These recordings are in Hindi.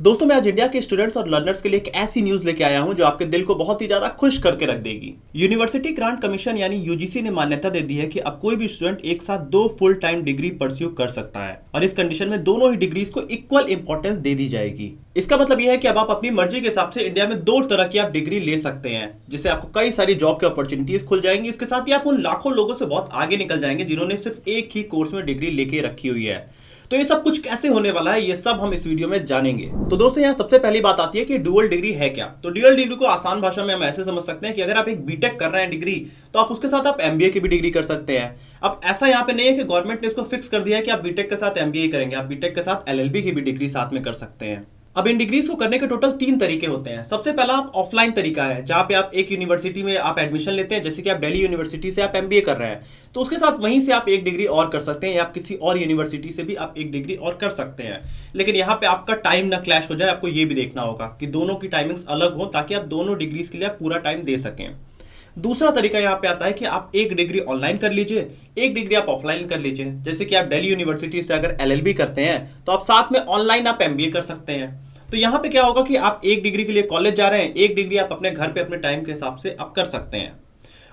दोस्तों मैं आज इंडिया के स्टूडेंट्स और लर्नर्स के लिए एक ऐसी न्यूज लेके आया हूं जो आपके दिल को बहुत ही ज्यादा खुश करके रख देगी। यूनिवर्सिटी ग्रांट कमीशन यानी यूजीसी ने मान्यता दे दी है कि अब कोई भी स्टूडेंट एक साथ 2 फुल टाइम डिग्री परस्यू कर सकता है और इस कंडीशन में दोनों ही डिग्रीज को इक्वल इंपॉर्टेंस दे दी जाएगी। इसका मतलब यह है कि अब आप अपनी मर्जी के हिसाब से इंडिया में 2 तरह की आप डिग्री ले सकते हैं, जिससे आपको कई सारी जॉब की अपॉर्चुनिटीज खुल जाएंगी। इसके साथ ही आप उन लाखों लोगों से बहुत आगे निकल जाएंगे जिन्होंने सिर्फ एक ही कोर्स में डिग्री लेके रखी हुई है। तो ये सब कुछ कैसे होने वाला है, ये सब हम इस वीडियो में जानेंगे। तो दोस्तों यहाँ सबसे पहली बात आती है कि डुअल डिग्री है क्या। तो डुअल डिग्री को आसान भाषा में हम ऐसे समझ सकते हैं कि अगर आप एक बीटेक कर रहे हैं डिग्री, तो आप उसके साथ आप एमबीए की भी डिग्री कर सकते हैं। अब ऐसा यहाँ पे नहीं है कि गवर्नमेंट ने इसको फिक्स कर दिया है कि आप बीटेक के साथ एमबीए करेंगे, आप बीटेक के साथ एलएलबी की भी डिग्री साथ में कर सकते हैं। अब इन डिग्रीज को करने के टोटल 3 तरीके होते हैं। सबसे पहला आप ऑफलाइन तरीका है, जहां पे आप एक यूनिवर्सिटी में आप एडमिशन लेते हैं, जैसे कि आप दिल्ली यूनिवर्सिटी से आप एमबीए कर रहे हैं, तो उसके साथ वहीं से आप एक डिग्री और कर सकते हैं, या आप किसी और यूनिवर्सिटी से भी आप एक डिग्री और कर सकते हैं। लेकिन यहाँ पे आपका टाइम ना क्लैश हो जाए, आपको ये भी देखना होगा कि दोनों की टाइमिंग्स अलग हो, ताकि आप दोनों डिग्रीज के लिए आप पूरा टाइम दे सकें। दूसरा तरीका यहाँ पे आता है कि आप एक डिग्री ऑनलाइन कर लीजिए, एक डिग्री आप ऑफलाइन कर लीजिए। जैसे कि आप दिल्ली यूनिवर्सिटी से अगर एलएलबी करते हैं, तो आप साथ में ऑनलाइन आप एमबीए कर सकते हैं। तो यहाँ पे क्या होगा कि आप एक डिग्री के लिए कॉलेज जा रहे हैं, एक डिग्री आप अपने घर पे अपने टाइम के हिसाब से आप कर सकते हैं।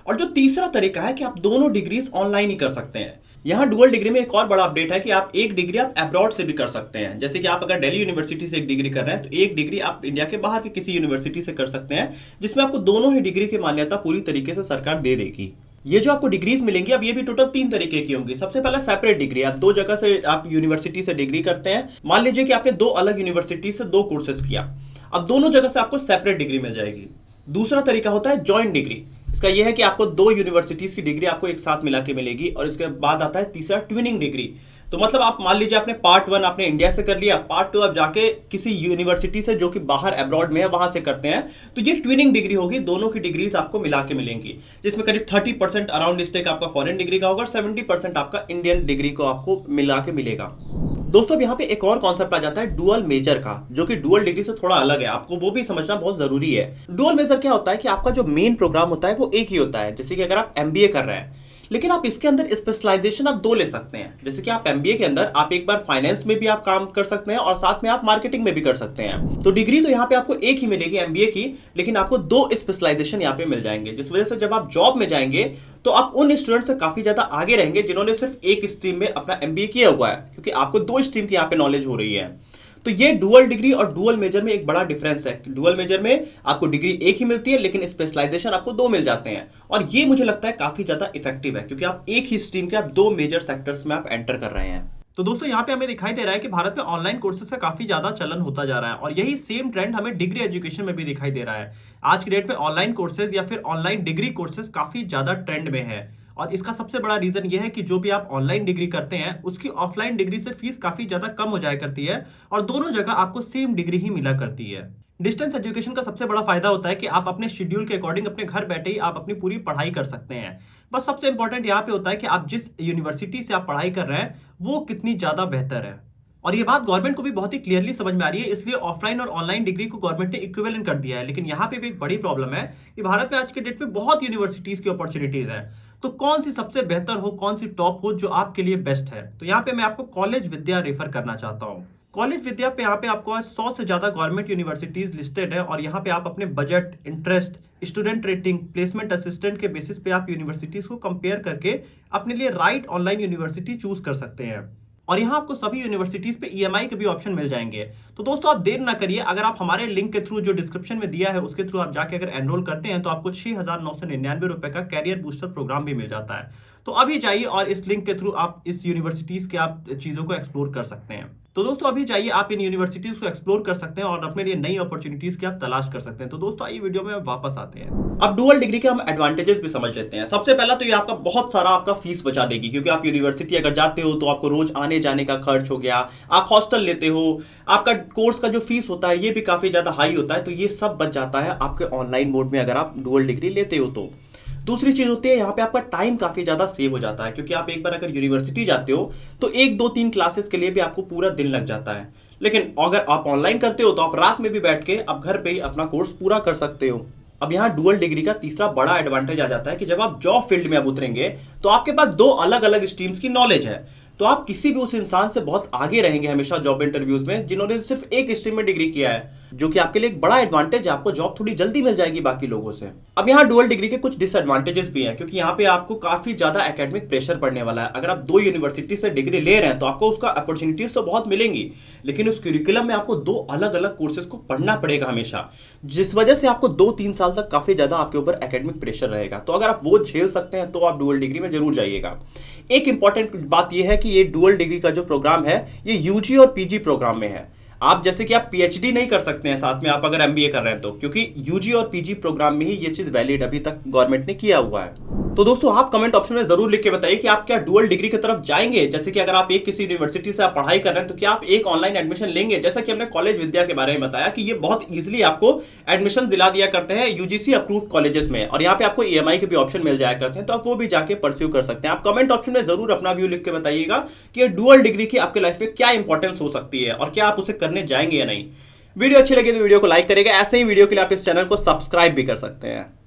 और जो तीसरा तरीका है कि आप दोनों डिग्रीज ऑनलाइन ही कर सकते हैं। यहाँ डुअल डिग्री में एक और बड़ा अपडेट है कि आप एक डिग्री आप अब्रॉड से भी कर सकते हैं। जैसे कि आप अगर दिल्ली यूनिवर्सिटी से एक डिग्री कर रहे हैं, तो एक डिग्री आप इंडिया के बाहर की किसी यूनिवर्सिटी से कर सकते हैं, जिसमें आपको दोनों ही डिग्री की मान्यता पूरी तरीके से सरकार दे देगी। ये जो आपको डिग्रीज मिलेंगी, अब ये भी टोटल 3 तरीके की होंगी। सबसे पहला सेपरेट डिग्री, आप 2 जगह से आप यूनिवर्सिटी से डिग्री करते हैं। मान लीजिए कि आपने 2 अलग यूनिवर्सिटी से 2 कोर्सेज किया, अब दोनों जगह से आपको सेपरेट डिग्री मिल जाएगी। दूसरा तरीका होता है जॉइंट डिग्री। इसका यह है कि आपको 2 यूनिवर्सिटीज की डिग्री आपको एक साथ मिला के मिलेगी। और इसके बाद आता है तीसरा ट्विनिंग डिग्री। तो मतलब आप मान लीजिए आपने पार्ट 1 आपने इंडिया से कर लिया, पार्ट 2 आप जाके किसी यूनिवर्सिटी से जो कि बाहर अब्रॉड में है वहां से करते हैं, तो ये ट्विनिंग डिग्री होगी। दोनों की डिग्रीज आपको मिला के मिलेंगी, जिसमें करीब 30% अराउंड स्टेक आपका फॉरेन डिग्री का होगा और 70% आपका इंडियन डिग्री को आपको मिला के मिलेगा। दोस्तों अब यहाँ पे एक और कॉन्सेप्ट आ जाता है डुअल मेजर का, जो कि डुअल डिग्री से थोड़ा अलग है। आपको वो भी समझना बहुत जरूरी है। डुअल मेजर क्या होता है कि आपका जो मेन प्रोग्राम होता है वो एक ही होता है। जैसे कि अगर आप एमबीए कर रहे हैं, लेकिन आप इसके अंदर स्पेशलाइजेशन आप 2 ले सकते हैं। जैसे कि आप एमबीए के अंदर आप एक बार फाइनेंस में भी आप काम कर सकते हैं और साथ में आप मार्केटिंग में भी कर सकते हैं। तो डिग्री तो यहाँ पे आपको एक ही मिलेगी एमबीए की, लेकिन आपको 2 स्पेशलाइजेशन यहाँ पे मिल जाएंगे, जिस वजह से जब आप जॉब में जाएंगे तो आप उन स्टूडेंट से काफी ज्यादा आगे रहेंगे जिन्होंने सिर्फ एक स्ट्रीम में अपना एमबीए किया हुआ है, क्योंकि आपको 2 स्ट्रीम की यहाँ पे नॉलेज हो रही है। तो ये डुअल डिग्री और डुअल मेजर में एक बड़ा डिफरेंस है। डुअल मेजर में आपको डिग्री एक ही मिलती है, लेकिन स्पेशलाइजेशन आपको 2 मिल जाते हैं। और ये मुझे लगता है काफी ज्यादा इफेक्टिव है, क्योंकि आप एक ही स्ट्रीम के आप 2 मेजर सेक्टर्स में आप एंटर कर रहे हैं। तो दोस्तों यहाँ पे हमें दिखाई दे रहा है कि भारत में ऑनलाइन कोर्सेज का काफी ज्यादा चलन होता जा रहा है, और यही सेम ट्रेंड हमें डिग्री एजुकेशन में भी दिखाई दे रहा है। आज की डेट में ऑनलाइन कोर्सेज या फिर ऑनलाइन डिग्री कोर्सेज काफी ज्यादा ट्रेंड में है। और इसका सबसे बड़ा रीजन यह है कि जो भी आप ऑनलाइन डिग्री करते हैं, उसकी ऑफलाइन डिग्री से फीस काफी ज्यादा कम हो जाया करती है, और दोनों जगह आपको सेम डिग्री ही मिला करती है। डिस्टेंस एजुकेशन का सबसे बड़ा फायदा होता है कि आप अपने शेड्यूल के अकॉर्डिंग अपने घर बैठे ही आप अपनी पूरी पढ़ाई कर सकते हैं। बस सबसे इंपॉर्टेंट यहाँ पे होता है कि आप जिस यूनिवर्सिटी से आप पढ़ाई कर रहे हैं वो कितनी ज्यादा बेहतर है। और ये बात गवर्नमेंट को भी बहुत ही क्लियरली समझ में आ रही है, इसलिए ऑफलाइन और ऑनलाइन डिग्री को गवर्नमेंट ने इक्विवेलेंट कर दिया है। लेकिन यहाँ पे भी एक बड़ी प्रॉब्लम है कि भारत में आज के डेट में बहुत यूनिवर्सिटीज की अपॉर्चुनिटीज है। तो कौन सी सबसे बेहतर हो, कौन सी टॉप हो, जो आपके लिए बेस्ट है। तो यहाँ पे मैं आपको कॉलेज विद्या रेफर करना चाहता हूँ। कॉलेज विद्या पे यहाँ पे आपको आज 100 से ज्यादा गवर्नमेंट यूनिवर्सिटीज लिस्टेड है, और यहाँ पे आप अपने budget, interest, student rating, placement assistant के बेसिस पे आप यूनिवर्सिटीज को कंपेयर करके अपने लिए राइट ऑनलाइन यूनिवर्सिटी चूज कर सकते हैं। और यहाँ आपको सभी यूनिवर्सिटीज पे ईएमआई के भी ऑप्शन मिल जाएंगे। तो दोस्तों आप देर ना करिए, अगर आप हमारे लिंक के थ्रू जो डिस्क्रिप्शन में दिया है उसके थ्रू आप जाके अगर एनरोल करते हैं, तो आपको 6,999 रुपए का कैरियर बूस्टर प्रोग्राम भी मिल जाता है। तो अभी जाइए और इस लिंक के थ्रू आप इस यूनिवर्सिटीज के आप चीजों को एक्सप्लोर कर सकते हैं। तो दोस्तों अभी जाइए, आप इन यूनिवर्सिटीज को एक्सप्लोर कर सकते हैं और अपने लिए नई अपॉर्चुनिटीज की आप तलाश कर सकते हैं। तो दोस्तों आइए वीडियो में वापस आते हैं। अब डुअल डिग्री के हम एडवांटेजेस भी समझ लेते हैं। सबसे पहला तो ये आपका बहुत सारा आपका फीस बचा देगी, क्योंकि आप यूनिवर्सिटी अगर जाते हो तो आपको रोज आने जाने का खर्च हो गया, आप हॉस्टल लेते हो, आपका कोर्स का जो फीस होता है ये भी काफी ज्यादा हाई होता है। तो ये सब बच जाता है आपके ऑनलाइन मोड में अगर आप डुअल डिग्री लेते हो तो। दूसरी चीज होती है यहाँ पे आपका टाइम काफी ज्यादा सेव हो जाता है, क्योंकि आप एक बार अगर यूनिवर्सिटी जाते हो तो 1, 2, 3 क्लासेस के लिए भी आपको पूरा दिन लग जाता है। लेकिन अगर आप ऑनलाइन करते हो तो आप रात में भी बैठ के आप घर पे ही अपना कोर्स पूरा कर सकते हो। अब यहाँ डुअल डिग्री का तीसरा बड़ा एडवांटेज आ जाता है कि जब आप जॉब फील्ड में अब उतरेंगे तो आपके पास 2 अलग अलग स्ट्रीम्स की नॉलेज है। तो आप किसी भी उस इंसान से बहुत आगे रहेंगे हमेशा जॉब इंटरव्यूज में जिन्होंने सिर्फ एक स्ट्रीम में डिग्री किया है, जो कि आपके लिए एक बड़ा एडवांटेज है। आपको जॉब थोड़ी जल्दी मिल जाएगी बाकी लोगों से। अब यहाँ डुअल डिग्री के कुछ डिसएडवांटेजेस भी हैं, क्योंकि यहाँ पे आपको काफी ज्यादा एकेडमिक प्रेशर पड़ने वाला है। अगर आप 2 यूनिवर्सिटी से डिग्री ले रहे हैं तो आपको उसका अपॉर्चुनिटीज तो बहुत मिलेंगी, लेकिन उस करिकुलम में आपको 2 अलग अलग कोर्सेज को पढ़ना पड़ेगा हमेशा, जिस वजह से आपको 2-3 साल तक काफी ज्यादा आपके ऊपर एकेडमिक प्रेशर रहेगा। तो अगर आप वो झेल सकते हैं तो आप डुअल डिग्री में जरूर जाइएगा। एक इंपॉर्टेंट बात यह है कि ये डुअल डिग्री का जो प्रोग्राम है ये यूजी और पीजी प्रोग्राम में है। आप जैसे कि आप पीएचडी नहीं कर सकते हैं साथ में आप अगर एमबीए कर रहे हैं तो, क्योंकि यूजी और पीजी प्रोग्राम में ही ये चीज वैलिड अभी तक गवर्नमेंट ने किया हुआ है। तो दोस्तों आप कमेंट ऑप्शन में जरूर लिख के बताइए कि आप क्या डुअल डिग्री की तरफ जाएंगे। जैसे कि अगर आप एक किसी यूनिवर्सिटी से आप पढ़ाई कर रहे हैं तो क्या आप एक ऑनलाइन एडमिशन लेंगे, जैसा कि हमने कॉलेज विद्या के बारे में बताया कि ये बहुत इजीली आपको एडमिशन दिला दिया करते हैं यूजीसी अप्रूव्ड कॉलेजेस में, और यहाँ पे आपको ईएमआई के भी ऑप्शन मिल जाया करते हैं, तो आप वो भी जाके परस्यू कर सकते हैं। आप कमेंट ऑप्शन में जरूर अपना व्यू लिख के बताइएगा कि ये डुअल डिग्री की आपके लाइफ में क्या इंपॉर्टेंस हो सकती है और क्या आप उसे करने जाएंगे या नहीं। वीडियो अच्छी लगी तो वीडियो को लाइक करेगा। ऐसे ही वीडियो के लिए आप इस चैनल को सब्सक्राइब भी कर सकते हैं।